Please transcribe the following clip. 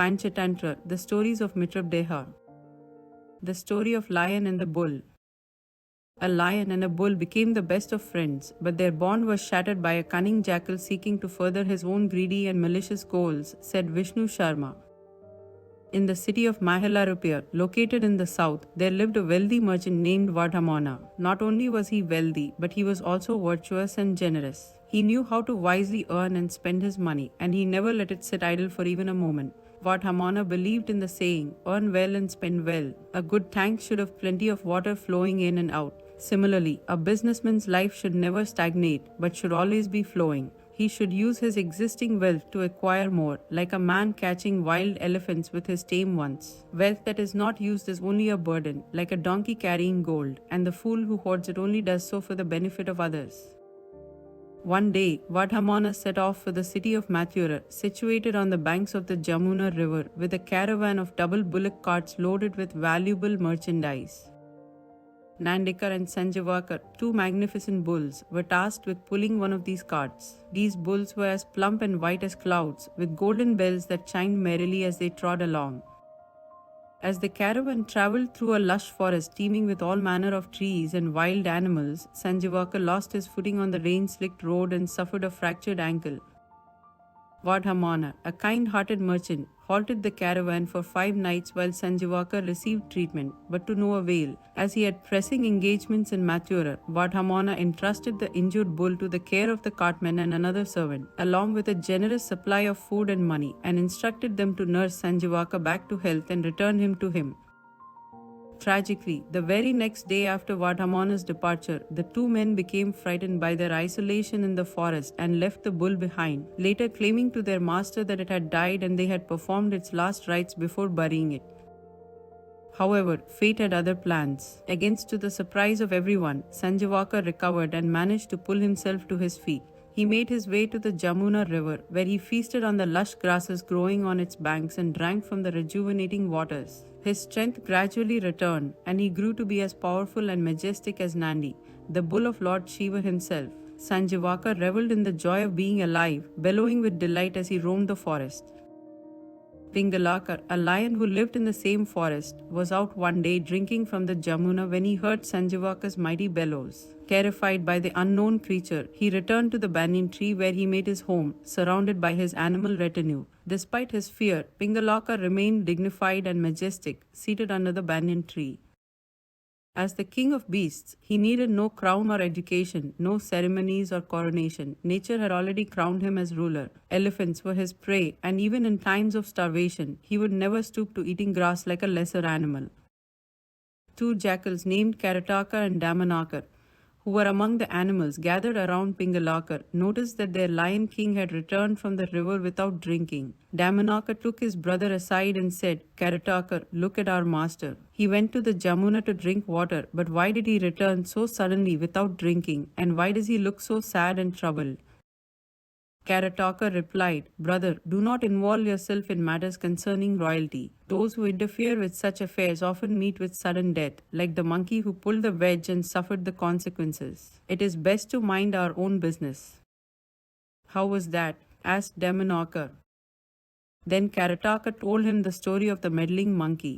Panchatantra, the stories of Mitrabdeha. The story of Lion and the Bull. A lion and a bull became the best of friends, but their bond was shattered by a cunning jackal seeking to further his own greedy and malicious goals, said Vishnu Sharma. In the city of Mahalarupur, located in the south, there lived a wealthy merchant named Vardhamana. Not only was he wealthy, but he was also virtuous and generous. He knew how to wisely earn and spend his money, and he never let it sit idle for even a moment. Vardhamana believed in the saying, earn well and spend well. A good tank should have plenty of water flowing in and out. Similarly, a businessman's life should never stagnate, but should always be flowing. He should use his existing wealth to acquire more, like a man catching wild elephants with his tame ones. Wealth that is not used is only a burden, like a donkey carrying gold, and the fool who hoards it only does so for the benefit of others. One day, Vardhamana set off for the city of Mathura, situated on the banks of the Jamuna river, with a caravan of double bullock carts loaded with valuable merchandise. Nandikar and Sanjivakar, two magnificent bulls, were tasked with pulling one of these carts. These bulls were as plump and white as clouds, with golden bells that chimed merrily as they trod along. As the caravan travelled through a lush forest teeming with all manner of trees and wild animals, Sanjivakar lost his footing on the rain-slicked road and suffered a fractured ankle. Vardhamana, a kind-hearted merchant, halted the caravan for 5 nights while Sanjivakar received treatment, but to no avail. As he had pressing engagements in Mathura, Vardhamana entrusted the injured bull to the care of the cartman and another servant, along with a generous supply of food and money, and instructed them to nurse Sanjivakar back to health and return him to him. Tragically, the very next day after Vardhamana's departure, the two men became frightened by their isolation in the forest and left the bull behind, later claiming to their master that it had died and they had performed its last rites before burying it. However, fate had other plans. Against to the surprise of everyone, Sanjivakar recovered and managed to pull himself to his feet. He made his way to the Jamuna river, where he feasted on the lush grasses growing on its banks and drank from the rejuvenating waters. His strength gradually returned, and he grew to be as powerful and majestic as Nandi, the bull of Lord Shiva himself. Sanjivakar revelled in the joy of being alive, bellowing with delight as he roamed the forest. Pingalakar, a lion who lived in the same forest, was out one day drinking from the Jamuna when he heard Sanjivakar's mighty bellows. Terrified by the unknown creature, he returned to the banyan tree where he made his home, surrounded by his animal retinue. Despite his fear, Pingalakar remained dignified and majestic, seated under the banyan tree. As the king of beasts, he needed no crown or education, no ceremonies or coronation. Nature had already crowned him as ruler. Elephants were his prey, and even in times of starvation, he would never stoop to eating grass like a lesser animal. 2 jackals named Karataka and Damanakar, who were among the animals gathered around Pingalakar, noticed that their lion king had returned from the river without drinking. Damanakar took his brother aside and said, Karatakar, look at our master. He went to the Jamuna to drink water, but why did he return so suddenly without drinking, and why does he look so sad and troubled? Karataka replied, Brother, do not involve yourself in matters concerning royalty. Those who interfere with such affairs often meet with sudden death, like the monkey who pulled the wedge and suffered the consequences. It is best to mind our own business. How was that? Asked Damanakar. Then Karataka told him the story of the meddling monkey.